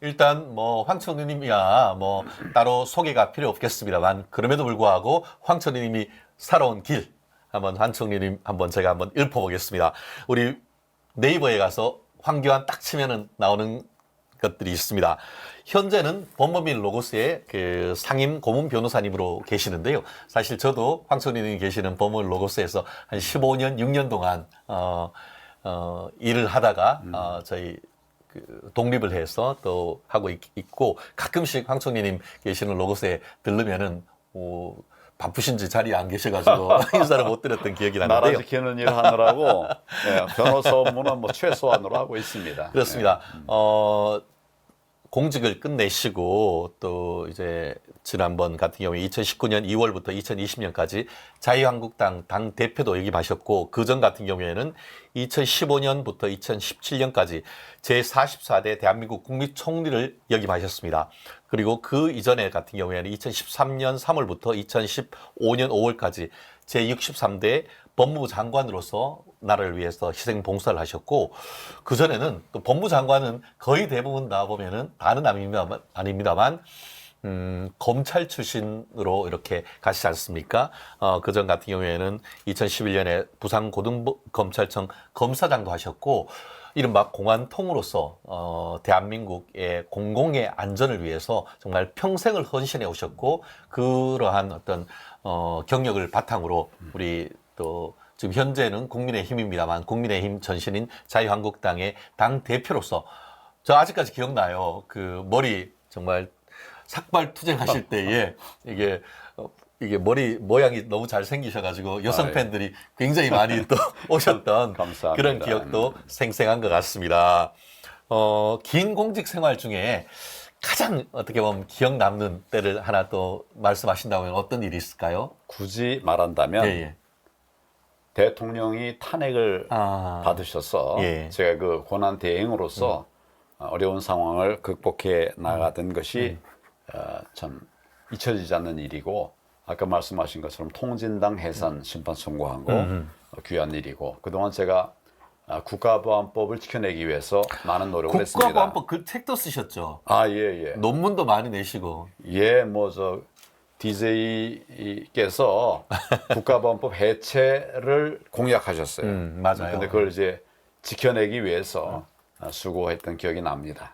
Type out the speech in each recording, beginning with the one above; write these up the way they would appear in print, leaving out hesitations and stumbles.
일단 뭐 황천우님이야 뭐 따로 소개가 필요 없겠습니다만 그럼에도 불구하고 황천우님이 살아온 길 한번 황천우님 한번 제가 한번 읊어보겠습니다. 우리 네이버에 가서 황교안 딱 치면은 나오는 것들이 있습니다. 현재는 법무민 로고스의 그 상임 고문 변호사님으로 계시는데요. 사실 저도 황천우님이 계시는 법무민 로고스에서 한 15년, 6년 동안 일을 하다가 저희 그 독립을 해서 또 하고 있고 가끔씩 황총리님 계시는 로고스에 들르면은 바쁘신지 자리에 안 계셔가지고 인사를 못 드렸던 기억이 나라 나는데요. 지키는 일 하느라고 변호사 업무는 뭐 최소한으로 하고 있습니다. 그렇습니다. 공직을 끝내시고 또 이제 지난번 같은 경우에 2019년 2월부터 2020년까지 자유한국당 당 대표도 역임하셨고 그전 같은 경우에는 2015년부터 2017년까지 제44대 대한민국 국무총리를 역임하셨습니다. 그리고 그 이전에 같은 경우에는 2013년 3월부터 2015년 5월까지 제63대 법무부 장관으로서 나라를 위해서 희생 봉사를 하셨고 그전에는 또 법무부 장관은 거의 대부분 다 보면은 다는 아닙니다만 검찰 출신으로 이렇게 가시지 않습니까? 그전 같은 경우에는 2011년에 부산고등검찰청 검사장도 하셨고 이른바 공안통으로서 대한민국의 공공의 안전을 위해서 정말 평생을 헌신해 오셨고 그러한 어떤 경력을 바탕으로 우리 또 지금 현재는 국민의힘입니다만 국민의힘 전신인 자유한국당의 당 대표로서 저 아직까지 기억나요. 그 머리 정말 삭발 투쟁하실 때에 이게 머리 모양이 너무 잘 생기셔가지고 여성 팬들이 굉장히 많이 또 오셨던 감사합니다. 그런 기억도 생생한 것 같습니다. 긴 공직 생활 중에 가장 어떻게 보면 기억 남는 때를 하나 또 말씀하신다면 어떤 일이 있을까요? 굳이 말한다면 예. 대통령이 탄핵을 받으셔서 제가 그 고난 대행으로서 어려운 상황을 극복해 나가던 것이 참 잊혀지지 않는 일이고 아까 말씀하신 것처럼 통진당 해산 심판 선고한 거 귀한 일이고 그동안 제가 국가보안법을 지켜내기 위해서 많은 노력을 했습니다. 국가보안법 그 책도 쓰셨죠? 예. 논문도 많이 내시고. 예, DJ께서 국가보안법 해체를 공약하셨어요. 맞아요. 근데 그걸 이제 지켜내기 위해서 수고했던 기억이 납니다.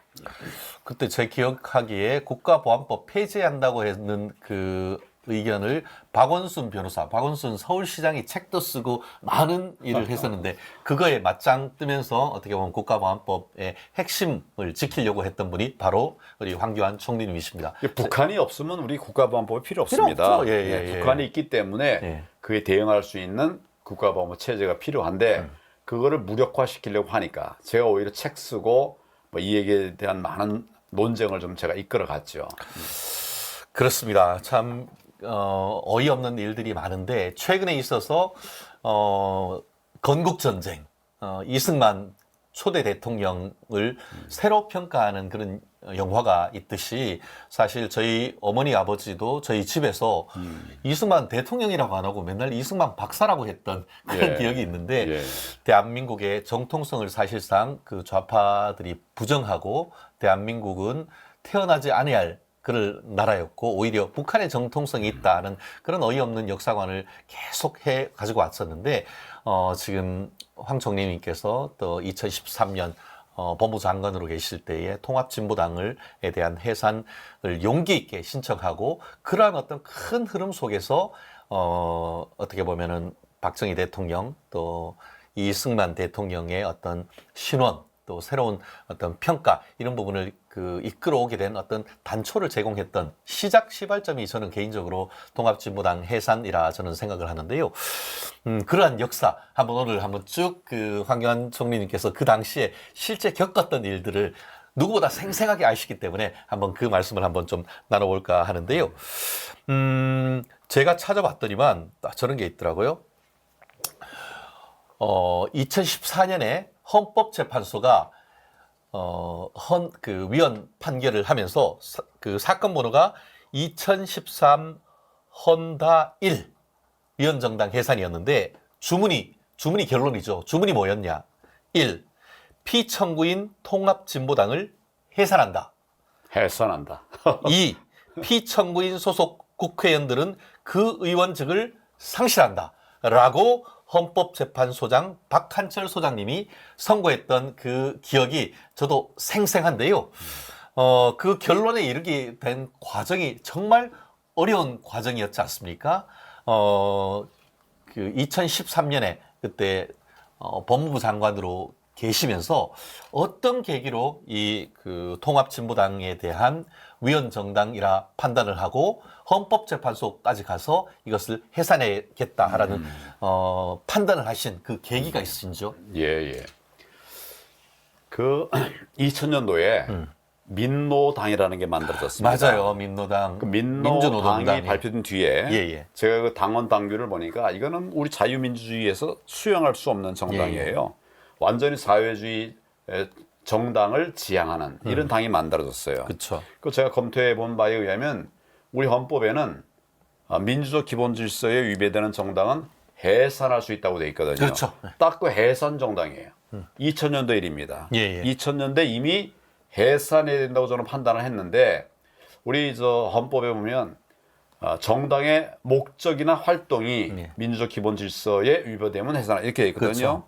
그때 제 기억하기에 국가보안법 폐지한다고 했는 그 의견을 박원순 변호사, 박원순 서울시장이 책도 쓰고 많은 일을 했었는데 그거에 맞짱 뜨면서 어떻게 보면 국가보안법의 핵심을 지키려고 했던 분이 바로 우리 황교안 총리님이십니다. 북한이 없으면 우리 국가보안법이 필요 없습니다. 필요 없죠. 북한이 있기 때문에 그에 대응할 수 있는 국가보안법 체제가 필요한데 그거를 무력화시키려고 하니까 제가 오히려 책 쓰고 이 얘기에 대한 많은 논쟁을 좀 제가 이끌어 갔죠. 그렇습니다. 참 어이없는 일들이 많은데 최근에 있어서 건국전쟁 이승만 초대 대통령을 새로 평가하는 그런 영화가 있듯이 사실 저희 어머니 아버지도 저희 집에서 이승만 대통령이라고 안 하고 맨날 이승만 박사라고 했던 그런 기억이 있는데 대한민국의 정통성을 사실상 그 좌파들이 부정하고 대한민국은 태어나지 않아야 할 그런 나라였고 오히려 북한의 정통성이 있다는 그런 어이없는 역사관을 계속해 가지고 왔었는데 지금 황 총리님께서 또 2013년 법무부 장관으로 계실 때에 통합진보당에 대한 해산을 용기 있게 신청하고 그러한 어떤 큰 흐름 속에서 어떻게 보면은 박정희 대통령 또 이승만 대통령의 어떤 신원 또 새로운 어떤 평가 이런 부분을 이끌어오게 된 어떤 단초를 제공했던 시발점이 저는 개인적으로 통합진보당 해산이라 저는 생각을 하는데요. 그러한 역사 오늘 쭉 황교안 총리님께서 그 당시에 실제 겪었던 일들을 누구보다 생생하게 아시기 때문에 한번 그 말씀을 한번 좀 나눠볼까 하는데요. 제가 찾아봤더니만 저런 게 있더라고요. 2014년에 헌법재판소가 위헌 판결을 하면서 그 사건 번호가 2013 헌다 1 위헌정당 해산이었는데 주문이 결론이죠. 주문이 뭐였냐? 1. 피청구인 통합진보당을 해산한다. 해산한다. 2. 피청구인 소속 국회의원들은 그 의원직을 상실한다. 라고 헌법재판소장 박한철 소장님이 선고했던 그 기억이 저도 생생한데요. 그 결론에 이르게 된 과정이 정말 어려운 과정이었지 않습니까? 그 2013년에 그때 법무부 장관으로 계시면서 어떤 계기로 이 그 통합진보당에 대한 위헌정당이라 판단을 하고 헌법재판소까지 가서 이것을 해산해야겠다라는 판단을 하신 그 계기가 있으신지요? 예. 그 2000년도에 민노당이라는 게 만들어졌습니다. 맞아요, 민노당. 그 민노당이 발표된 뒤에 제가 그 당원 당규를 보니까 이거는 우리 자유민주주의에서 수용할 수 없는 정당이에요. 완전히 사회주의 정당을 지향하는 이런 당이 만들어졌어요. 그렇죠. 그 제가 검토해 본 바에 의하면 우리 헌법에는 민주적 기본 질서에 위배되는 정당은 해산할 수 있다고 돼 있거든요. 그렇죠. 딱 그 해산 정당이에요. 2000년도 일입니다. 2000년대 이미 해산해야 된다고 저는 판단을 했는데 우리 저 헌법에 보면 정당의 목적이나 활동이 민주적 기본 질서에 위배되면 해산할 이렇게 돼 있거든요. 그렇죠.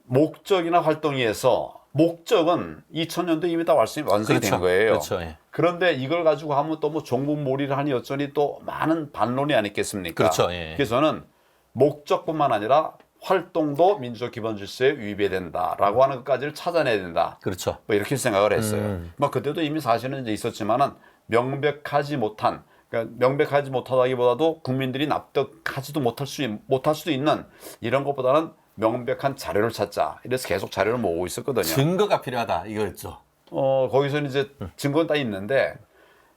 목적이나 활동에서 목적은 2000년도 이미 다 완성이 된 거예요. 그렇죠. 그런데 이걸 가지고 하면 또 뭐 종북몰이를 하니 어쩌니 또 많은 반론이 아니겠습니까? 그렇죠. 그래서 저는 목적뿐만 아니라 활동도 민주적 기본 질서에 위배된다라고 하는 것까지를 찾아내야 된다. 그렇죠. 뭐 이렇게 생각을 했어요. 뭐 그때도 이미 사실은 이제 있었지만은 명백하지 못한, 그러니까 명백하지 못하다기보다도 국민들이 납득하지도 못할 수도 있는 이런 것보다는 명백한 자료를 찾자. 이래서 계속 자료를 모으고 있었거든요. 증거가 필요하다 이거였죠. 거기서는 이제 증거는 다 있는데,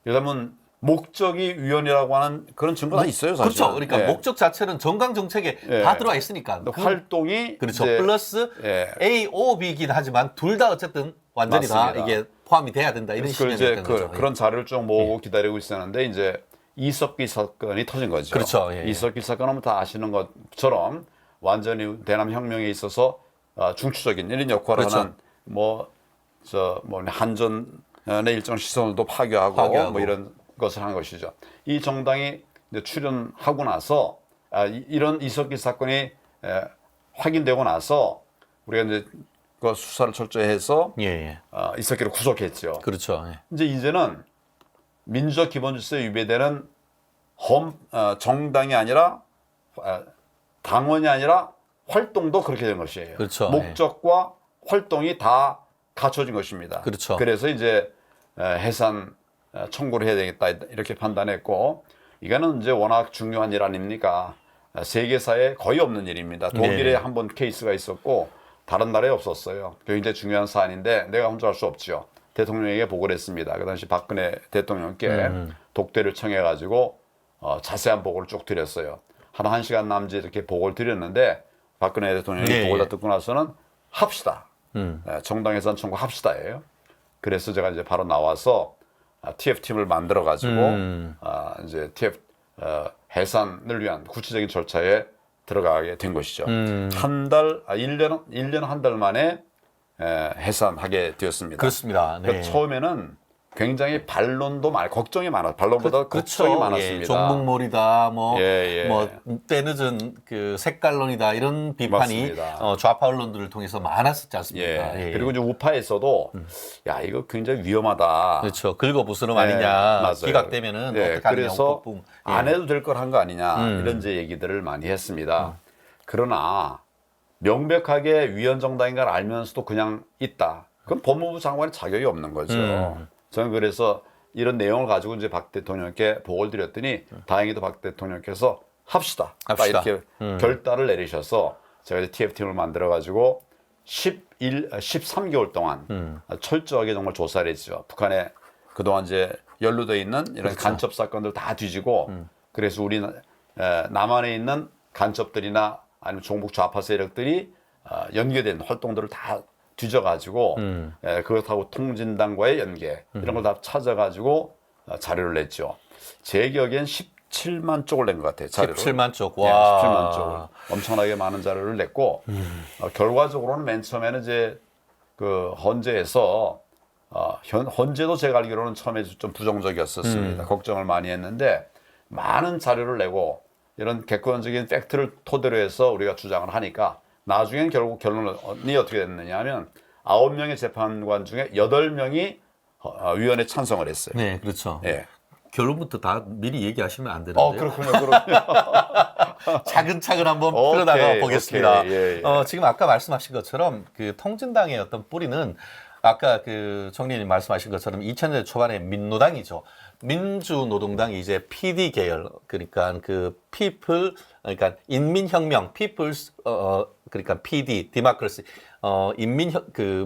그러면 목적이 위헌이라고 하는 그런 증거가 있어요, 사실. 그렇죠. 그러니까 목적 자체는 정강 정책에 다 들어와 있으니까. 활동이 그렇죠. 플러스 A, O, B이긴 하지만 둘 다 어쨌든 완전히 맞습니다. 다 이게 포함이 돼야 된다 이런 식이었던 거죠. 그런 자료를 좀 모으고 기다리고 있었는데 이제 이석기 사건이 터진 거죠. 그렇죠. 이석기 사건은 다 아시는 것처럼 완전히 대남 혁명에 있어서 중추적인 이런 역할을 하는 한전의 일정 시설도 파괴하고 뭐 이런 것을 한 것이죠. 이 정당이 이제 출연하고 나서 이런 이석기 사건이 확인되고 나서 우리가 이제 그 수사를 철저히 해서 이석기를 구속했죠. 그렇죠. 이제는 민주적 기본 질서에 위배되는 정당이 아니라 당원이 아니라 활동도 그렇게 된 것이에요. 그렇죠. 목적과 활동이 다 갖춰진 것입니다. 그렇죠. 그래서 이제 해산 청구를 해야 되겠다 이렇게 판단했고, 이거는 이제 워낙 중요한 일 아닙니까? 세계사에 거의 없는 일입니다. 독일에 한 번 케이스가 있었고 다른 나라에 없었어요. 굉장히 중요한 사안인데 내가 혼자 할 수 없죠. 대통령에게 보고를 했습니다. 그 당시 박근혜 대통령께 독대를 청해가지고 자세한 보고를 쭉 드렸어요. 한 1시간 남짓 이렇게 보고를 드렸는데 박근혜 대통령이 보고를 다 듣고 나서는 합시다. 정당 해산 청구 합시다예요. 그래서 제가 이제 바로 나와서 TF팀을 만들어 가지고 이제 TF 해산을 위한 구체적인 절차에 들어가게 된 것이죠. 1년 한 달 만에 해산하게 되었습니다. 그렇습니다. 그러니까 처음에는 굉장히 반론도 걱정이 많았어요. 반론보다 걱정이 많았습니다. 종북몰이다, 뭐 때늦은 그 색깔론이다 이런 비판이 좌파 언론들을 통해서 많았었지 않습니까? 그리고 이제 우파에서도 야 이거 굉장히 위험하다. 그렇죠. 긁어부스럼 아니냐. 기각되면은 어떡하느냐. 그래서 안 해도 될 걸 한 거 아니냐 이런 이제 얘기들을 많이 했습니다. 그러나 명백하게 위헌 정당인 걸 알면서도 그냥 있다. 그럼 법무부 장관의 자격이 없는 거죠. 저는 그래서 이런 내용을 가지고 이제 박 대통령께 보고를 드렸더니 다행히도 박 대통령께서 합시다. 딱 이렇게 결단을 내리셔서 제가 이제 TF팀을 만들어 가지고 13개월 동안 철저하게 정말 조사를 했죠. 북한에 그동안 이제 연루되어 있는 이런 간첩 사건들 다 뒤지고 그래서 우리 남한에 있는 간첩들이나 아니면 종북 좌파 세력들이 연계된 활동들을 다 뒤져가지고 그것하고 통진당과의 연계 이런 걸 다 찾아가지고 자료를 냈죠. 제 기억엔 17만 쪽을 낸 것 같아요. 자료를. 17만 쪽. 와. 17만 쪽을 엄청나게 많은 자료를 냈고 결과적으로는 맨 처음에는 이제 그 헌재에서 현재도 제가 알기로는 처음에 좀 부정적이었었습니다. 걱정을 많이 했는데 많은 자료를 내고 이런 객관적인 팩트를 토대로 해서 우리가 주장을 하니까 나중엔 결국 결론이 어떻게 됐느냐 하면 9명의 재판관 중에 8명이 위원회 찬성을 했어요. 네, 그렇죠. 예. 결론부터 다 미리 얘기하시면 안 되는데요. 그렇군요. 차근차근 한번 풀어나가 보겠습니다. 오케이, 예. 지금 아까 말씀하신 것처럼 그 통진당의 어떤 뿌리는 아까 그 총리님 말씀하신 것처럼 2000년대 초반에 민노당이죠. 민주노동당이 이제 PD 계열, 그러니까 그 people, 그러니까 인민혁명, people's, 그러니까 PD, democracy,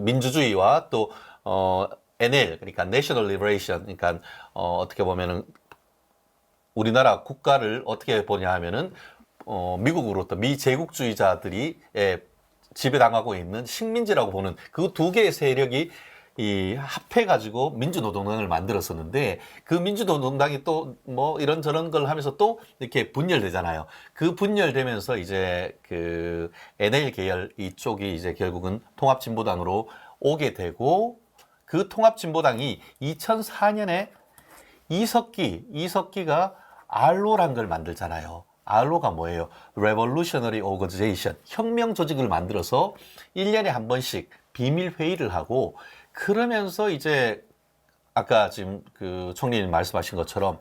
민주주의와 또, NL, 그러니까 National Liberation, 그러니까, 어떻게 보면은 우리나라 국가를 어떻게 보냐 하면은, 미국으로부터 미제국주의자들이 지배당하고 있는 식민지라고 보는 그 두 개의 세력이 합해가지고 민주노동당을 만들었었는데 그 민주노동당이 또 뭐 이런저런 걸 하면서 또 이렇게 분열되잖아요. 그 분열되면서 이제 그 NL 계열 이쪽이 이제 결국은 통합진보당으로 오게 되고 그 통합진보당이 2004년에 이석기가 알로란 걸 만들잖아요. 알로가 뭐예요? Revolutionary Organization, 혁명 조직을 만들어서 1년에 한 번씩 비밀 회의를 하고 그러면서 이제 아까 지금 그 총리님 말씀하신 것처럼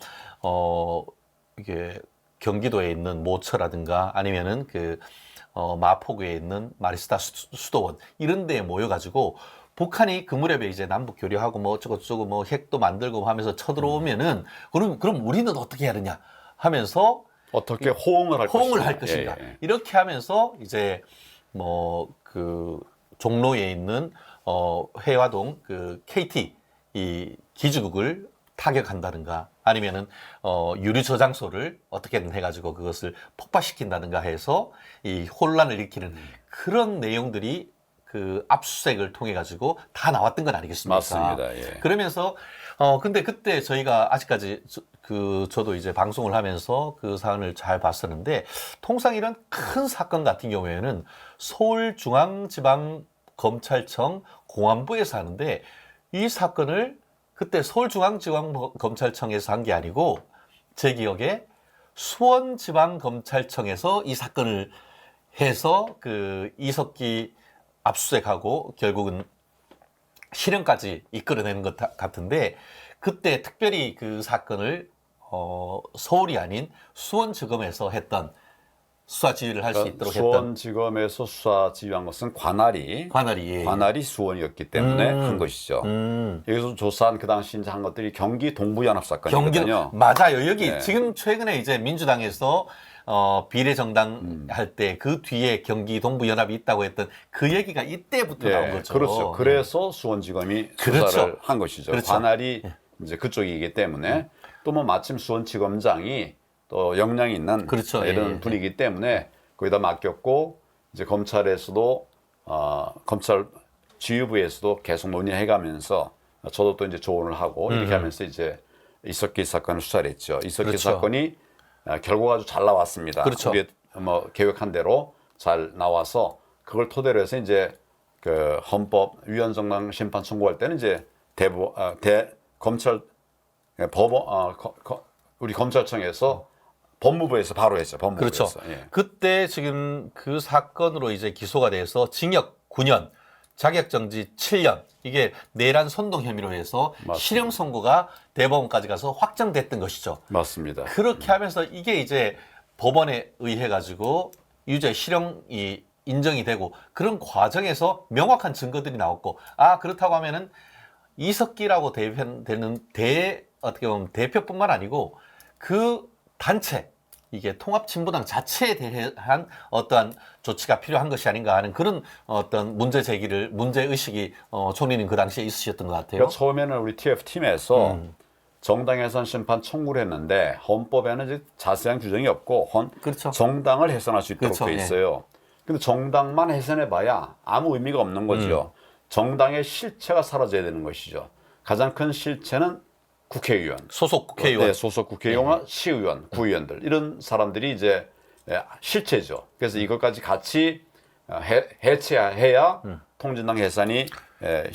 이게 경기도에 있는 모처라든가 아니면은 그 마포구에 있는 마리스타 수도원 이런 데에 모여가지고 북한이 그 무렵에 이제 남북 교류하고 뭐 어쩌고저쩌고 뭐 핵도 만들고 하면서 쳐들어오면은 그럼 우리는 어떻게 해야 되냐 하면서 어떻게 호응을 할 것인가. 예. 이렇게 하면서 이제 뭐 그 종로에 있는 회화동 그 KT 이 기지국을 타격한다든가 아니면은 유류 저장소를 어떻게든 해가지고 그것을 폭파시킨다든가 해서 이 혼란을 일으키는 그런 내용들이 그 압수수색을 통해 가지고 다 나왔던 건 아니겠습니까? 맞습니다. 예. 그러면서 근데 그때 저희가 아직까지 저도 이제 방송을 하면서 그 사안을 잘 봤었는데 통상 이런 큰 사건 같은 경우에는 서울중앙지방검찰청 공안부에서 하는데 이 사건을 그때 서울중앙지방검찰청에서 한 게 아니고 제 기억에 수원지방검찰청에서 이 사건을 해서 그 이석기 압수수색하고 결국은 실형까지 이끌어내는 것 같은데 그때 특별히 그 사건을 서울이 아닌 수원지검에서 했던 수사 지휘를 할 수 있도록 했던 수원지검에서 수사 지휘한 것은 관할이 수원이었기 때문에 한 것이죠. 여기서 조사한 그 당시 이제 한 것들이 경기 동부연합 사건이거든요. 맞아요. 여기 네. 지금 최근에 이제 민주당에서 비례정당 할 때 그 뒤에 경기 동부연합이 있다고 했던 그 얘기가 이때부터 나온 거죠. 그렇죠. 그래서 수원지검이 수사를 한 것이죠. 그렇죠. 관할이 이제 그쪽이기 때문에 또 뭐 마침 수원지검장이 또 역량이 있는 이런 분이기 때문에 거기다 맡겼고 이제 검찰에서도 검찰 지휘부에서도 계속 논의해가면서 저도 또 이제 조언을 하고 이렇게 하면서 이제 이석기 사건을 수사를 했죠. 이석기 사건이 결과가 아주 잘 나왔습니다. 우리 뭐 계획한 대로 잘 나와서 그걸 토대로 해서 이제 그 헌법 위헌정당 심판 청구할 때는 이제 검찰 우리 검찰청에서 법무부에서 바로 했죠. 법무부에서. 그렇죠. 그때 지금 그 사건으로 이제 기소가 돼서 징역 9년, 자격정지 7년, 이게 내란 선동 혐의로 해서 맞습니다. 실형 선고가 대법원까지 가서 확정됐던 것이죠. 맞습니다. 그렇게 하면서 이게 이제 법원에 의해 가지고 유죄 실형이 인정이 되고 그런 과정에서 명확한 증거들이 나왔고 그렇다고 하면은 이석기라고 대표되는 어떻게 보면 대표뿐만 아니고 그 단체 이게 통합진보당 자체에 대한 어떠한 조치가 필요한 것이 아닌가 하는 그런 어떤 문제의식이 총리님 그 당시에 있으셨던 것 같아요. 그러니까 처음에는 우리 TF팀에서 정당해산 심판 청구를 했는데 헌법에는 이제 자세한 규정이 없고 그렇죠. 정당을 해산할 수 있도록 돼 있어요. 근데 정당만 해산해봐야 아무 의미가 없는 거죠. 정당의 실체가 사라져야 되는 것이죠. 가장 큰 실체는 국회의원, 소속 국회의원, 소속 국회의원과 시의원, 구의원들 이런 사람들이 이제 실체죠. 그래서 이것까지 같이 해체해야 통진당 해산이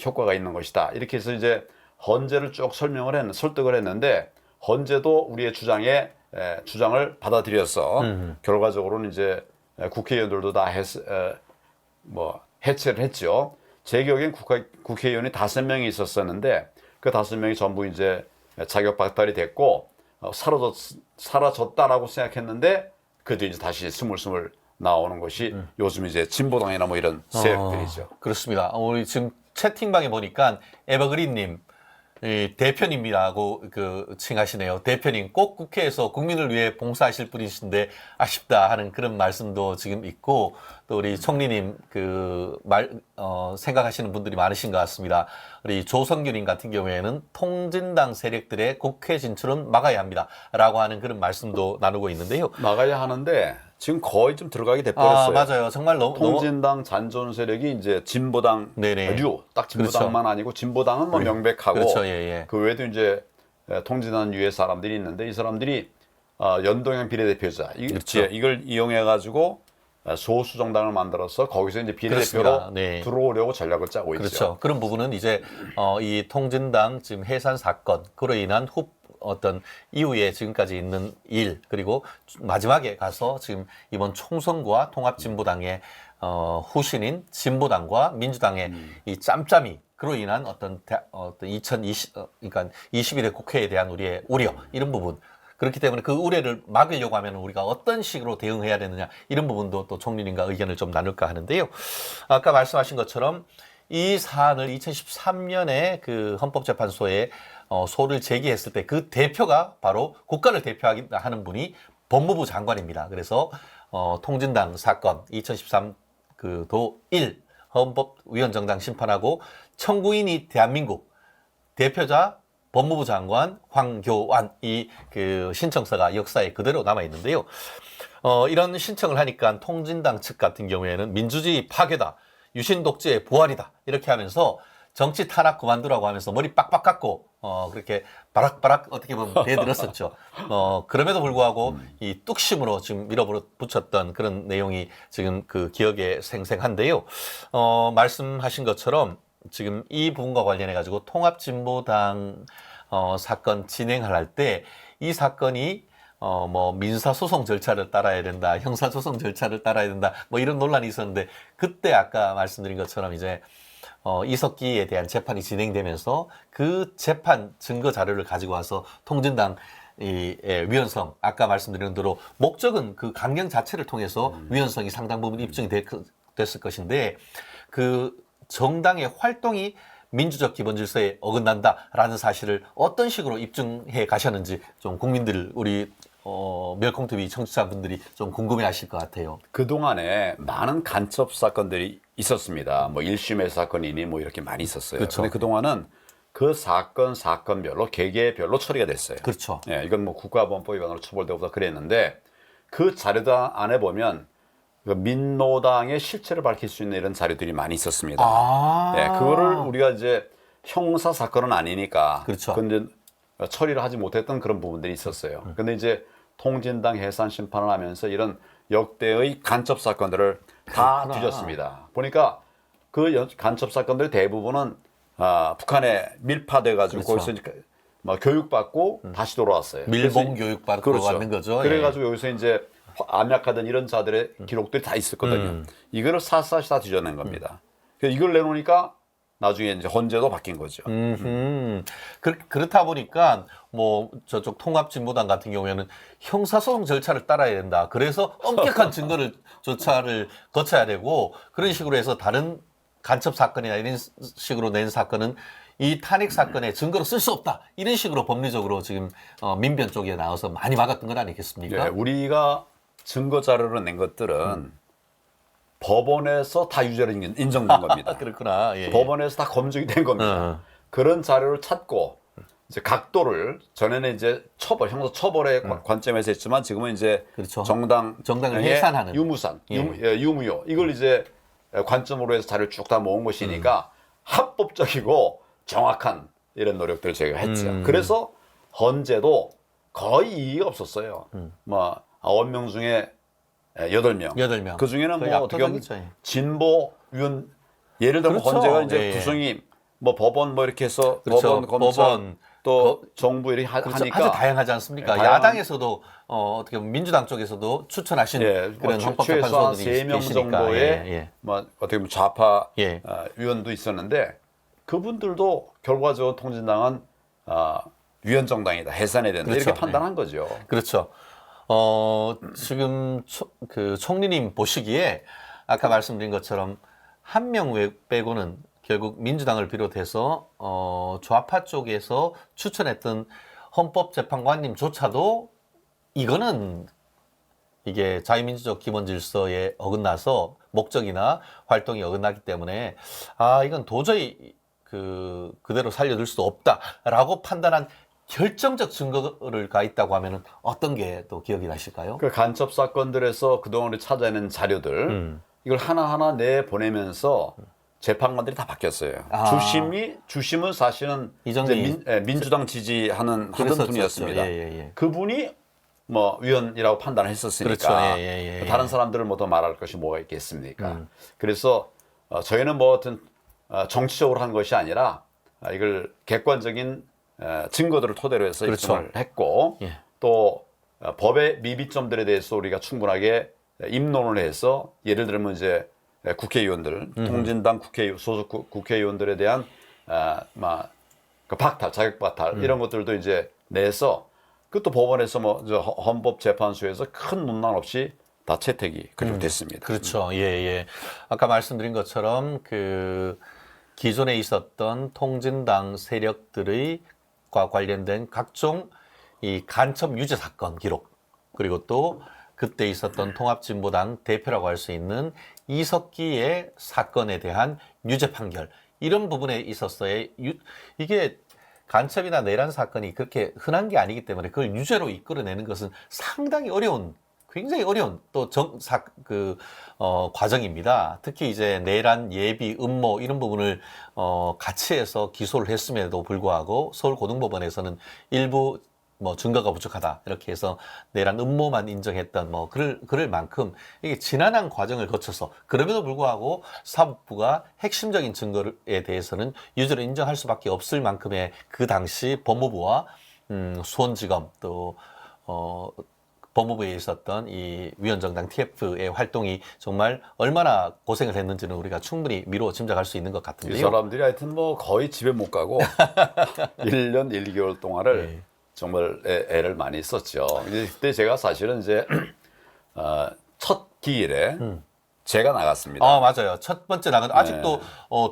효과가 있는 것이다. 이렇게 해서 이제 헌재를 쭉 설득을 했는데 헌재도 우리의 주장을 받아들여서 결과적으로는 이제 국회의원들도 다 해체를 했죠. 제 기억엔 국회의원이 5명이 있었었는데 그 5명이 전부 이제 자격 박탈이 됐고 사라졌다라고 생각했는데 그래도 이제 다시 스물스물 나오는 것이 요즘 이제 진보당이나 뭐 이런 세력들이죠. 그렇습니다. 우리 지금 채팅방에 보니까 에버그린님 대표님이라고 칭하시네요. 대표님 꼭 국회에서 국민을 위해 봉사하실 분이신데 아쉽다 하는 그런 말씀도 지금 있고 또 우리 총리님 생각하시는 분들이 많으신 것 같습니다. 우리 조성규님 같은 경우에는 통진당 세력들의 국회 진출은 막아야 합니다라고 하는 그런 말씀도 나누고 있는데요. 막아야 하는데 지금 거의 좀 들어가게 돼버렸어요. 맞아요. 정말 통진당 잔존 세력이 이제 진보당 딱 진보당만 그렇죠. 아니고 진보당은 뭐 명백하고 그렇죠. 예. 그 외에도 이제 통진당 유의 사람들이 있는데 이 사람들이 연동형 비례대표자 그렇죠. 이걸 이용해 가지고 소수 정당을 만들어서 거기서 이제 비례대표로 들어오려고 전략을 짜고 있죠. 그렇죠. 그런 부분은 이제 이 통진당 지금 해산 사건 그로 인한 어떤 이후에 지금까지 있는 일 그리고 마지막에 가서 지금 이번 총선과 통합진보당의 후신인 진보당과 민주당의 이 짬짬이 그로 인한 어떤 21대 국회에 대한 우리의 우려 이런 부분 그렇기 때문에 그 우려를 막으려고 하면 우리가 어떤 식으로 대응해야 되느냐 이런 부분도 또 총리님과 의견을 좀 나눌까 하는데요. 아까 말씀하신 것처럼 이 사안을 2013년에 그 헌법재판소에 소를 제기했을 때 그 대표가 바로 국가를 대표하는 분이 법무부 장관입니다. 그래서 통진당 사건 2013 도 1 헌법위원정당 심판하고 청구인이 대한민국 대표자 법무부 장관 황교안 이 신청서가 역사에 그대로 남아 있는데요. 이런 신청을 하니까 통진당 측 같은 경우에는 민주주의 파괴다. 유신 독재의 부활이다. 이렇게 하면서 정치 탄압 그만두라고 하면서 머리 빡빡 깎고 그렇게 바락바락 어떻게 보면 대들었었죠. 그럼에도 불구하고 이 뚝심으로 지금 밀어붙였던 그런 내용이 지금 그 기억에 생생한데요. 말씀하신 것처럼 지금 이 부분과 관련해 가지고 통합진보당 사건 진행을 할 때 이 사건이 뭐 민사소송 절차를 따라야 된다, 형사소송 절차를 따라야 된다, 뭐 이런 논란이 있었는데 그때 아까 말씀드린 것처럼 이제 이석기에 대한 재판이 진행되면서 그 재판 증거 자료를 가지고 와서 통진당 위헌성 아까 말씀드린 대로 목적은 그 강경 자체를 통해서 위헌성이 상당 부분 입증이 됐을 것인데 그 정당의 활동이 민주적 기본 질서에 어긋난다라는 사실을 어떤 식으로 입증해 가셨는지 좀 국민들 우리 멸콩TV 청취자분들이 좀 궁금해하실 것 같아요. 그동안에 많은 간첩 사건들이 있었습니다. 뭐 1심의 사건이니 뭐 이렇게 많이 있었어요. 그렇죠. 근데 그동안은 그 사건별로 개개별로 처리가 됐어요. 그렇죠. 예, 이건 뭐 국가보안법 위반으로 처벌되고서 그랬는데 그 자료도 안에 보면 그 민노당의 실체를 밝힐 수 있는 이런 자료들이 많이 있었습니다. 예, 그거를 우리가 이제 형사 사건은 아니니까 그렇죠. 근데 처리를 하지 못했던 그런 부분들이 있었어요. 근데 이제 통진당 해산 심판을 하면서 이런 역대의 간첩 사건들을 다 뒤졌습니다. 보니까 그 간첩 사건들 대부분은 북한에 밀파돼 가지고 그렇죠. 거기서 뭐 교육받고 다시 돌아왔어요. 밀봉 교육받고 그렇죠. 왔는 거죠. 그래가지고 여기서 이제 암약하던 이런 자들의 기록들이 다 있었거든요. 이거를 샅샅이 다 뒤져낸 겁니다. 그래서 이걸 내놓으니까 나중에 이제 헌재도 바뀐 거죠. 그렇다 보니까 뭐 저쪽 통합진보당 같은 경우에는 형사소송 절차를 따라야 된다. 그래서 엄격한 조차를 거쳐야 되고 그런 식으로 해서 다른 간첩 사건이나 이런 식으로 낸 사건은 이 탄핵 사건의 증거로 쓸 수 없다. 이런 식으로 법리적으로 지금 민변 쪽에 나와서 많이 막았던 건 아니겠습니까? 네, 우리가 증거 자료를 낸 것들은 법원에서 다 유죄로 인정된 겁니다. 그렇구나. 예. 법원에서 다 검증이 된 겁니다. 그런 자료를 찾고 이제 각도를 전에는 이제 형사 처벌의 관점에서 했지만 지금은 이제 그렇죠. 정당을 해산하는 유무상, 유무효 이걸 이제 관점으로 해서 자료를 쭉 다 모은 것이니까 합법적이고 정확한 이런 노력들을 저희가 했죠. 그래서 헌재도 거의 이의가 없었어요. 뭐 9명 중에 8명. 8명. 그 중에는 뭐 어떻게 보면 진보 위원 예를 들면 그렇죠. 헌재가 이제 예. 구성이 뭐 법원 뭐 이렇게 해서 그렇죠. 법원, 검찰, 법원, 또 정부 이렇게 그렇죠. 하니까 아주 다양하지 않습니까? 다양한- 야당에서도 어떻게 보면 민주당 쪽에서도 추천하신 예, 그런 최소한 헌법재판소들이 3명 계시니까. 정도의 예. 뭐 어떻게 보면 좌파 예. 위원도 있었는데 그분들도 결과적으로 통진당은 위헌 정당이다, 해산해야 된다 그렇죠. 이렇게 판단한 거죠. 그렇죠. 지금 그 총리님 보시기에 아까 말씀드린 것처럼 한 명 빼고는 결국 민주당을 비롯해서 좌파 쪽에서 추천했던 헌법재판관님조차도 이거는 이게 자유민주적 기본질서에 어긋나서 목적이나 활동이 어긋나기 때문에 이건 도저히 그대로 살려둘 수 없다라고 판단한 결정적 증거가 있다고 하면은 어떤 게 또 기억이 나실까요? 그 간첩 사건들에서 그동안 우리 찾아낸 자료들 이걸 하나하나 내 보내면서 재판관들이 다 바뀌었어요. 주심은 사실은 이정미 이제 민주당 지지하는 하던 그랬었죠. 분이었습니다. 예. 그분이 뭐 위헌이라고 판단을 했었으니까 그렇죠. 예. 다른 사람들을 뭐 더 말할 것이 뭐가 있겠습니까? 그래서 저희는 뭐 어떤 정치적으로 한 것이 아니라 이걸 객관적인 증거들을 토대로 해서 그렇죠. 입증을 했고 예. 또 법의 미비점들에 대해서 우리가 충분하게 입론을 해서 예를 들면 이제 국회의원들, 통진당 소속 국회의원들에 대한 그 박탈, 자격 박탈 이런 것들도 이제 내서 그것도 법원에서 뭐 헌법재판소에서 큰 논란 없이 다 채택이 그리고 됐습니다. 그렇죠. 예. 아까 말씀드린 것처럼 그 기존에 있었던 통진당 세력들의 과 관련된 각종 이 간첩 유죄 사건 기록 그리고 또 그때 있었던 통합진보당 대표라고 할 수 있는 이석기의 사건에 대한 유죄 판결 이런 부분에 있었어의 이게 간첩이나 내란 사건이 그렇게 흔한 게 아니기 때문에 그걸 유죄로 이끌어내는 것은 상당히 굉장히 어려운 또 과정입니다. 특히 이제 내란 예비 음모 이런 부분을 같이 해서 기소를 했음에도 불구하고 서울고등법원에서는 일부 뭐 증거가 부족하다 이렇게 해서 내란 음모만 인정했던 뭐 그럴 만큼 이게 지난한 과정을 거쳐서 그럼에도 불구하고 사법부가 핵심적인 증거에 대해서는 유죄로 인정할 수밖에 없을 만큼의 그 당시 법무부와 수원지검 또 법무부에 있었던 이 위헌정당 TF의 활동이 정말 얼마나 고생을 했는지는 우리가 충분히 미루어 짐작할 수 있는 것 같은데요. 이 사람들이 하여튼 뭐 거의 집에 못 가고 1년 1, 2개월 동안을 정말 애를 많이 썼죠. 그때 제가 사실은 이제 첫 기일에 제가 나갔습니다. 맞아요. 첫 번째 나간 아직도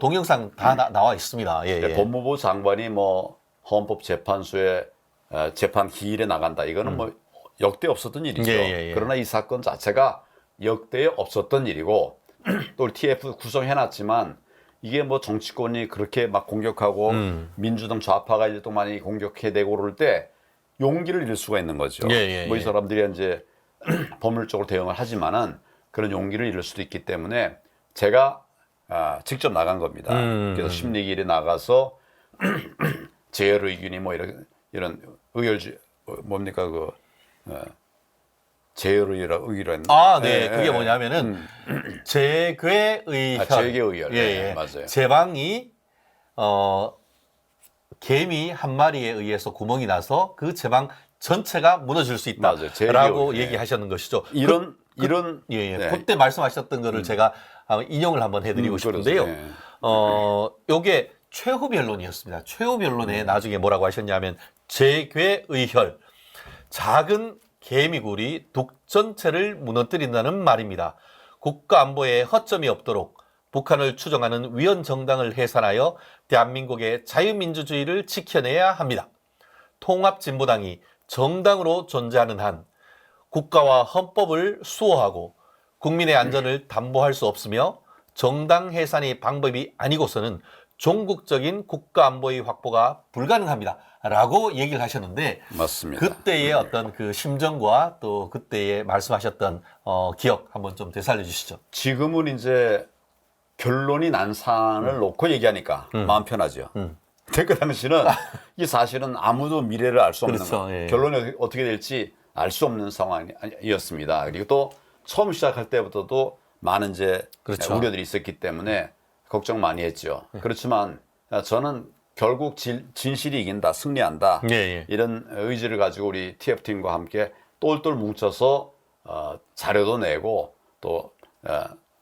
동영상 다 나와 있습니다. 예. 법무부 장관이 뭐 헌법재판소에 재판 기일에 나간다. 이거는 뭐 역대 없었던 일이죠. 예. 그러나 이 사건 자체가 역대에 없었던 일이고 또 우리 TF 구성해놨지만 이게 뭐 정치권이 그렇게 막 공격하고 민주당 좌파가 이제 또 많이 공격해대고 그럴 때 용기를 잃을 수가 있는 거죠. 뭐 이 사람들이 이제 법률적으로 대응을 하지만은 그런 용기를 잃을 수도 있기 때문에 제가 직접 나간 겁니다. 그래서 심리기일에 나가서 재열 의견이 뭐 이런 의결 뭡니까 재열의견. 네. 그게 뭐냐면은 재괴 의결. 재괴 의결. 예. 맞아요. 제방이 개미 한 마리에 의해서 구멍이 나서 그 제방 전체가 무너질 수 있다라고 얘기하셨는 것이죠. 이런 그때 말씀하셨던 거를 제가 인용을 한번 해드리고 싶은데요. 요게 최후 변론이었습니다. 최후 변론에 나중에 뭐라고 하셨냐면 재괴 의결. 작은 개미굴이 북 전체를 무너뜨린다는 말입니다. 국가 안보에 허점이 없도록 북한을 추종하는 위헌 정당을 해산하여 대한민국의 자유민주주의를 지켜내야 합니다. 통합진보당이 정당으로 존재하는 한 국가와 헌법을 수호하고 국민의 안전을 담보할 수 없으며 정당 해산이 방법이 아니고서는 종국적인 국가 안보의 확보가 불가능합니다. 라고 얘기를 하셨는데 맞습니다. 그때의 어떤 그 심정과 또 그때의 말씀하셨던 기억 한번 좀 되살려 주시죠. 지금은 이제 결론이 난 사안을 놓고 얘기하니까 마음 편하죠. 근데 그 당시는 이 사실은 아무도 미래를 알 수 없는 그렇죠. 결론이 어떻게 될지 알 수 없는 상황이었습니다. 그리고 또 처음 시작할 때부터도 많은 이제 우려들이 있었기 때문에 걱정 많이 했죠. 그렇지만 저는 결국 진실이 이긴다, 승리한다. 이런 의지를 가지고 우리 TF팀과 함께 똘똘 뭉쳐서 자료도 내고 또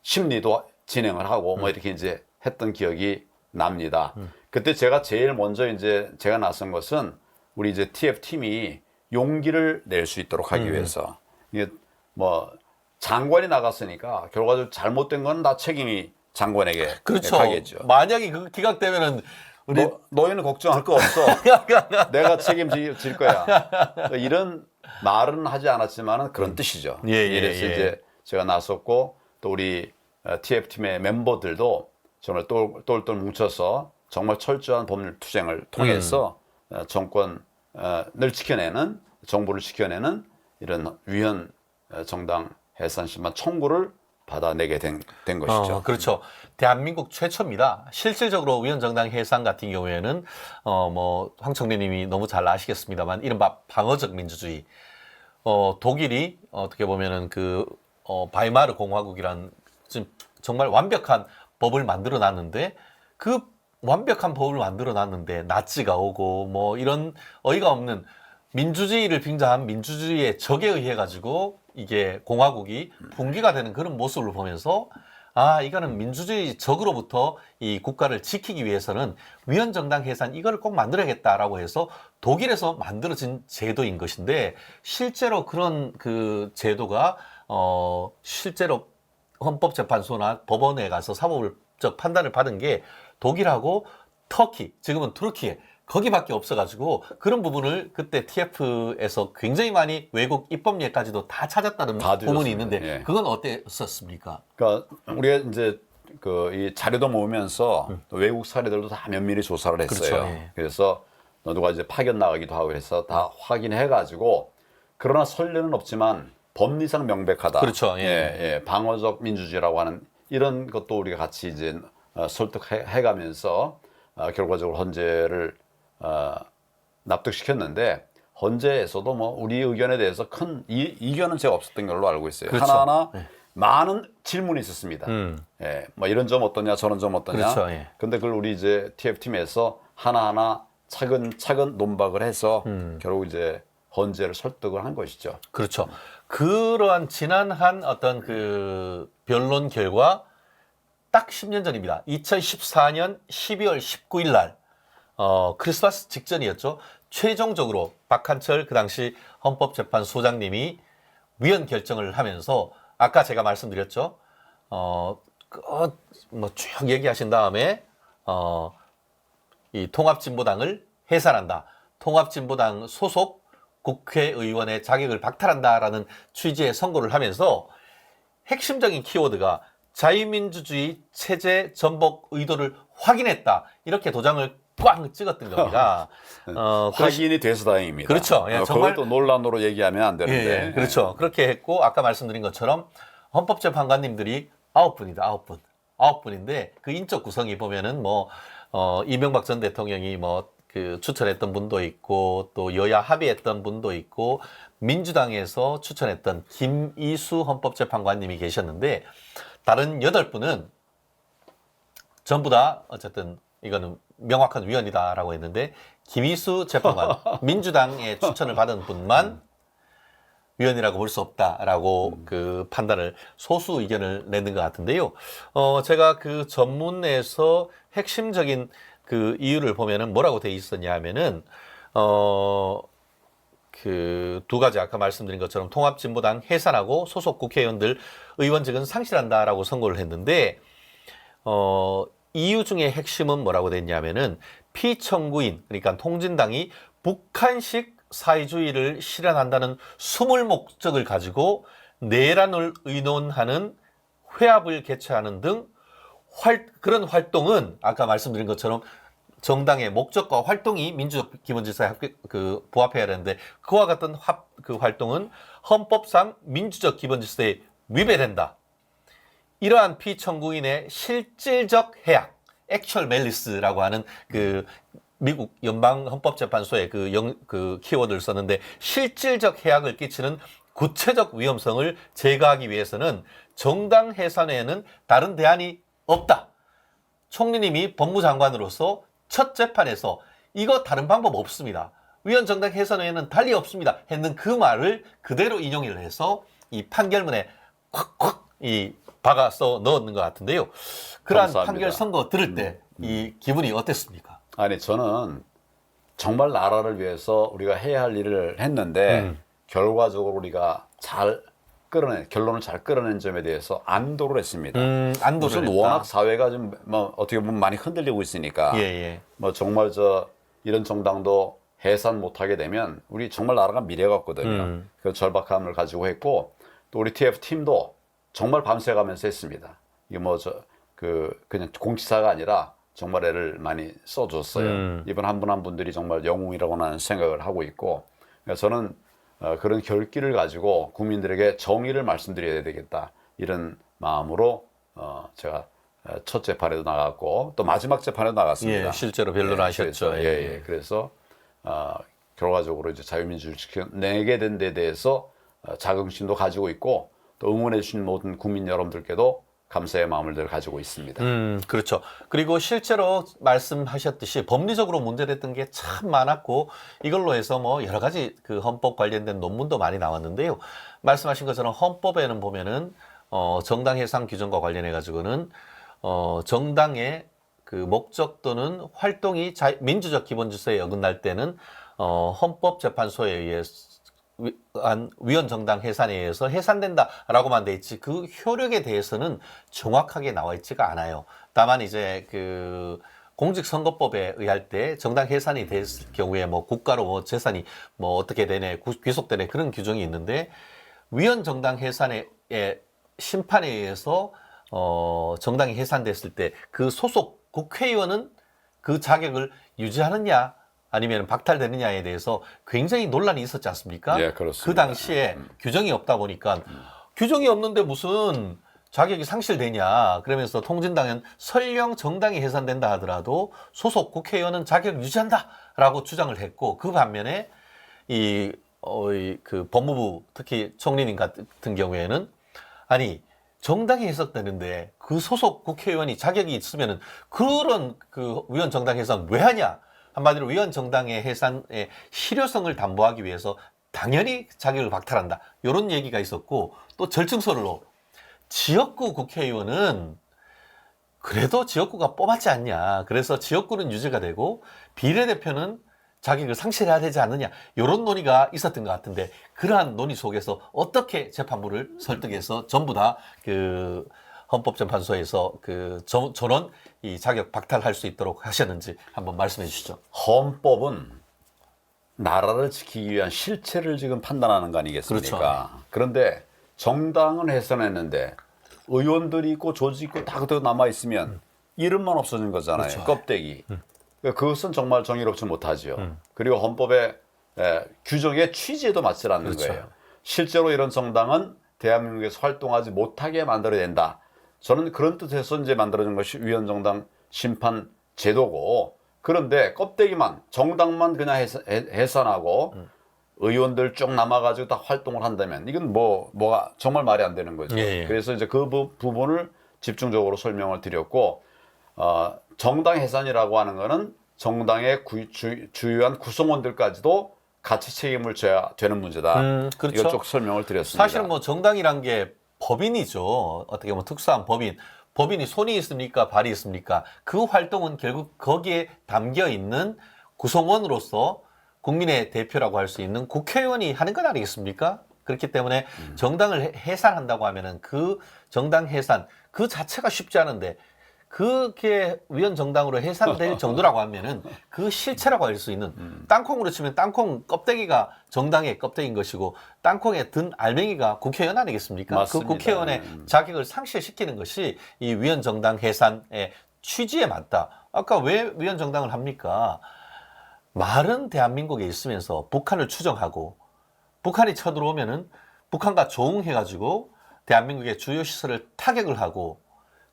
심리도 진행을 하고 뭐 이렇게 이제 했던 기억이 납니다. 그때 제가 제일 먼저 이제 제가 나선 것은 우리 이제 TF팀이 용기를 낼 수 있도록 하기 위해서 이게 뭐 장관이 나갔으니까 결과적으로 잘못된 건 다 책임이 장관에게 그렇죠. 가겠죠. 만약에 그 기각되면은 우리 너희는 걱정할 거 없어. 내가 책임질 거야. 이런 말은 하지 않았지만은 그런 뜻이죠. 이래서 이제 제가 나섰고 또 우리 TF팀의 멤버들도 정말 똘똘 뭉쳐서 정말 철저한 법률 투쟁을 통해서 정권을 지켜내는, 정부를 지켜내는 이런 위헌 정당 해산 심판 청구를 받아내게 된 것이죠. 그렇죠. 대한민국 최초입니다. 실질적으로 위헌정당 해산 같은 경우에는 뭐 황청래님이 너무 잘 아시겠습니다만 이른바 방어적 민주주의. 독일이 어떻게 보면은 그 바이마르 공화국이란 지금 정말 완벽한 법을 만들어 놨는데 그 완벽한 법을 만들어 놨는데 나치가 오고 뭐 이런 어이가 없는 민주주의를 빙자한 민주주의의 적에 의해 가지고 이게 공화국이 붕괴가 되는 그런 모습을 보면서 아, 이거는 민주주의 적으로부터 이 국가를 지키기 위해서는 위헌정당 해산 이거를 꼭 만들어야겠다라고 해서 독일에서 만들어진 제도인 것인데 실제로 그런 그 제도가 실제로 헌법재판소나 법원에 가서 사법적 판단을 받은 게 독일하고 터키, 지금은 투르키에 거기밖에 없어가지고 그런 부분을 그때 TF에서 굉장히 많이 외국 입법례까지도 다 찾았다는 부분이 있는데 그건 어땠었습니까? 그러니까 우리가 이제 그 이 자료도 모으면서 외국 사례들도 다 면밀히 조사를 했어요. 그렇죠. 그래서 누가 이제 파견 나가기도 하고 그래서 다 확인해가지고 그러나 선례는 없지만 법리상 명백하다. 그렇죠. 방어적 민주주의라고 하는 이런 것도 우리가 같이 이제 설득해가면서 결과적으로 헌재를 납득시켰는데 헌재에서도 뭐 우리 의견에 대해서 큰 이견은 제가 없었던 걸로 알고 있어요. 그렇죠. 하나하나 많은 질문이 있었습니다. 뭐 이런 점 어떠냐, 저런 점 어떠냐. 그렇죠. 근데 그걸 우리 이제 TF팀에서 하나하나 차근차근 논박을 해서 결국 이제 헌재를 설득을 한 것이죠. 그렇죠. 그러한 지난한 어떤 그 변론 결과 딱 10년 전입니다. 2014년 12월 19일 날 크리스마스 직전이었죠. 최종적으로 박한철 그 당시 헌법재판소장님이 위헌 결정을 하면서 아까 제가 말씀드렸죠. 뭐 쭉 얘기하신 다음에 이 통합진보당을 해산한다. 통합진보당 소속 국회의원의 자격을 박탈한다라는 취지의 선고를 하면서 핵심적인 키워드가 자유민주주의 체제 전복 의도를 확인했다. 이렇게 도장을 꽝 찍었던 겁니다. 확인이 돼서 다행입니다. 그렇죠. 정말 또 논란으로 얘기하면 안 되는데. 그렇죠. 그렇게 했고 아까 말씀드린 것처럼 헌법재판관님들이 9분이다. 9분. 9분인데 그 인적 구성이 보면은 뭐 이명박 전 대통령이 뭐 그 추천했던 분도 있고 또 여야 합의했던 분도 있고 민주당에서 추천했던 김이수 헌법재판관님이 계셨는데 다른 8분은 전부 다 어쨌든 이거는 명확한 위헌이다라고 했는데 김이수 재판관 민주당의 추천을 받은 분만 위헌이라고 볼 수 없다라고 그 판단을 소수 의견을 내는 것 같은데요. 제가 그 전문에서 핵심적인 그 이유를 보면은 뭐라고 돼 있었냐 하면은 그 두 가지 아까 말씀드린 것처럼 통합진보당 해산하고 소속 국회의원들 의원직은 상실한다라고 선고를 했는데 이유 중에 핵심은 뭐라고 됐냐면은 피청구인 그러니까 통진당이 북한식 사회주의를 실현한다는 숨을 목적을 가지고 내란을 의논하는 회합을 개최하는 등 그런 활동은 아까 말씀드린 것처럼 정당의 목적과 활동이 민주적 기본질서에 부합해야 되는데 그와 같은 그 활동은 헌법상 민주적 기본질서에 위배된다. 이러한 피청구인의 실질적 해악, 액츄얼 멜리스라고 하는 그 미국 연방헌법재판소의 그 키워드를 썼는데 실질적 해악을 끼치는 구체적 위험성을 제거하기 위해서는 정당 해산에는 다른 대안이 없다. 총리님이 법무장관으로서 첫 재판에서 이거 다른 방법 없습니다. 위헌 정당 해산 외에는 달리 없습니다. 했는 그 말을 그대로 인용을 해서 이 판결문에 콱콱 이 박아 써 넣었는 것 같은데요. 그러한 감사합니다. 판결 선고 들을 때 이 기분이 어땠습니까? 아니 저는 정말 나라를 위해서 우리가 해야 할 일을 했는데 결과적으로 우리가 결론을 잘 끌어낸 점에 대해서 안도를 했습니다. 안도를 무슨 했다. 워낙 사회가 좀 뭐 어떻게 보면 많이 흔들리고 있으니까 예. 뭐 정말 이런 정당도 해산 못하게 되면 우리 정말 나라가 미래가 없거든요. 그 절박함을 가지고 했고 또 우리 TF 팀도 정말 밤새가면서 했습니다. 이게 그냥 공지사가 아니라 정말 애를 많이 써줬어요. 이번 한 분 한 분들이 정말 영웅이라고 나는 생각을 하고 있고, 그러니까 저는 그런 결기를 가지고 국민들에게 정의를 말씀드려야 되겠다 이런 마음으로 제가 첫 재판에도 나갔고 또 마지막 재판에도 나갔습니다. 예, 실제로 변론하셨죠. 그래서 결과적으로 이제 자유민주주의를 지켜내게 된 데 대해서 자긍심도 가지고 있고 또 응원해 주신 모든 국민 여러분들께도 감사의 마음을 늘 가지고 있습니다. 그렇죠. 그리고 실제로 말씀하셨듯이 법리적으로 문제됐던 게 참 많았고 이걸로 해서 뭐 여러 가지 그 헌법 관련된 논문도 많이 나왔는데요. 말씀하신 것처럼 헌법에는 보면은 정당 해산 규정과 관련해 가지고는 정당의 그 목적 또는 활동이 민주적 기본 질서에 어긋날 때는 헌법재판소에 의해서 위헌 정당 해산에 의해서 해산된다라고만 돼 있지 그 효력에 대해서는 정확하게 나와 있지가 않아요. 다만 이제 그 공직선거법에 의할 때 정당 해산이 됐을 경우에 뭐 국가로 뭐 재산이 뭐 어떻게 되네 귀속되네 그런 규정이 있는데 위헌 정당 해산의 심판에 의해서 정당이 해산됐을 때 그 소속 국회의원은 그 자격을 유지하느냐 아니면 박탈되느냐에 대해서 굉장히 논란이 있었지 않습니까? 예, 그렇습니다. 그 당시에 규정이 없다 보니까 규정이 없는데 무슨 자격이 상실되냐 그러면서 통진당은 설령 정당이 해산된다 하더라도 소속 국회의원은 자격을 유지한다라고 주장을 했고 그 반면에 그 법무부 특히 총리님 같은 경우에는 아니 정당이 해석되는데 그 소속 국회의원이 자격이 있으면은 그런 그 위헌 정당 해산 왜 하냐? 한마디로 위헌 정당의 해산의 실효성을 담보하기 위해서 당연히 자격을 박탈한다. 이런 얘기가 있었고 또 절충설로 지역구 국회의원은 그래도 지역구가 뽑았지 않냐. 그래서 지역구는 유지가 되고 비례대표는 자격을 상실해야 되지 않느냐. 이런 논의가 있었던 것 같은데 그러한 논의 속에서 어떻게 재판부를 설득해서 전부 다 그 헌법재판소에서 그 전원 이 자격 박탈할 수 있도록 하셨는지 한번 말씀해 주시죠. 헌법은 나라를 지키기 위한 실체를 지금 판단하는 거 아니겠습니까? 그렇죠. 그런데 정당은 해산했는데 의원들이 있고 조직 있고 다 그대로 남아 있으면 이름만 없어진 거잖아요. 그렇죠. 껍데기. 그것은 정말 정의롭지 못하죠. 그리고 헌법의 규정의 취지에도 맞지 않는 그렇죠. 거예요. 실제로 이런 정당은 대한민국에서 활동하지 못하게 만들어야 된다. 저는 그런 뜻에서 이제 만들어진 것이 위헌정당 심판 제도고, 그런데 껍데기만 정당만 그냥 해산하고 의원들 쭉 남아가지고 다 활동을 한다면 이건 뭐가 정말 말이 안 되는 거죠. 예. 그래서 이제 그 부분을 집중적으로 설명을 드렸고, 정당 해산이라고 하는 거는 정당의 주요한 구성원들까지도 같이 책임을 져야 되는 문제다. 그렇죠. 이걸 쭉 설명을 드렸습니다. 사실은 뭐 정당이란 게 법인이죠. 어떻게 보면 특수한 법인. 법인이 손이 있습니까? 발이 있습니까? 그 활동은 결국 거기에 담겨 있는 구성원으로서 국민의 대표라고 할 수 있는 국회의원이 하는 것 아니겠습니까? 그렇기 때문에 정당을 해산한다고 하면은 그 정당 해산 그 자체가 쉽지 않은데 그게 위헌 정당으로 해산될 정도라고 하면은 그 실체라고 할 수 있는 땅콩으로 치면 땅콩 껍데기가 정당의 껍데기인 것이고 땅콩에 든 알맹이가 국회의원 아니겠습니까? 맞습니다. 그 국회의원의 자격을 상실시키는 것이 이 위헌 정당 해산의 취지에 맞다. 아까 왜 위헌 정당을 합니까? 말은 대한민국에 있으면서 북한을 추정하고 북한이 쳐들어오면은 북한과 조응해가지고 대한민국의 주요 시설을 타격을 하고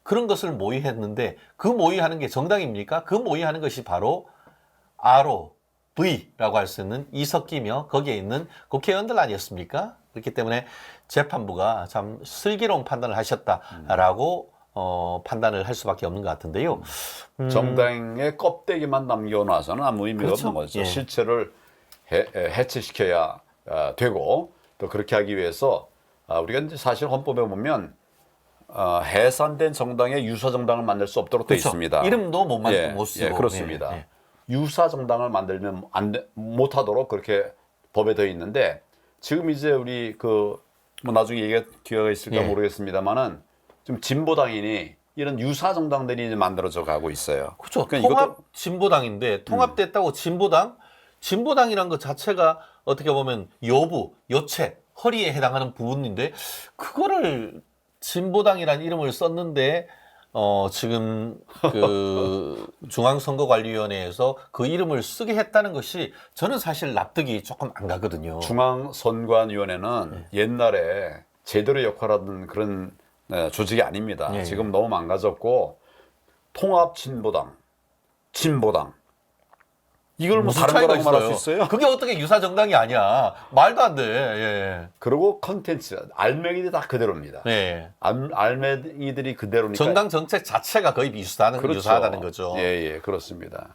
그런 것을 모의했는데 그 모의하는 게 정당입니까? 그 모의하는 것이 바로 RO, V라고 할 수 있는 이석기며 거기에 있는 국회의원들 아니었습니까? 그렇기 때문에 재판부가 참 슬기로운 판단을 하셨다라고 판단을 할 수밖에 없는 것 같은데요. 정당의 껍데기만 남겨놔서는 아무 의미가 그렇죠. 없는 거죠. 예. 실체를 해체시켜야 되고 또 그렇게 하기 위해서 우리가 이제 사실 헌법에 보면 해산된 정당의 유사 정당을 만들 수 없도록 되어 그렇죠. 있습니다. 이름도 못 쓰고. 예, 그렇습니다. 예. 유사 정당을 만들면 못하도록 그렇게 법에 되어 있는데 지금 이제 우리 뭐 나중에 얘기할 기회가 있을까 예. 모르겠습니다만은 좀 진보당이니 이런 유사 정당들이 이제 만들어져 가고 있어요. 그렇죠. 그러니까 통합 진보당인데 통합됐다고 진보당이란 것 자체가 어떻게 보면 여부, 여체, 허리에 해당하는 부분인데 그거를 진보당이라는 이름을 썼는데 지금 그 중앙선거관리위원회에서 그 이름을 쓰게 했다는 것이 저는 사실 납득이 조금 안 가거든요. 중앙선관위원회는 옛날에 제대로 역할하던 그런 조직이 아닙니다. 예, 지금 너무 망가졌고 통합진보당, 진보당 이걸 뭐 무슨 다른 차이가 거라고 말할 수 있어요? 그게 어떻게 유사 정당이 아니야? 말도 안 돼. 예. 그리고 컨텐츠, 알맹이들이 다 그대로입니다. 예. 알맹이들이 그대로니까 정당 정책 자체가 거의 그렇죠. 유사하다는 거죠. 예, 그렇습니다.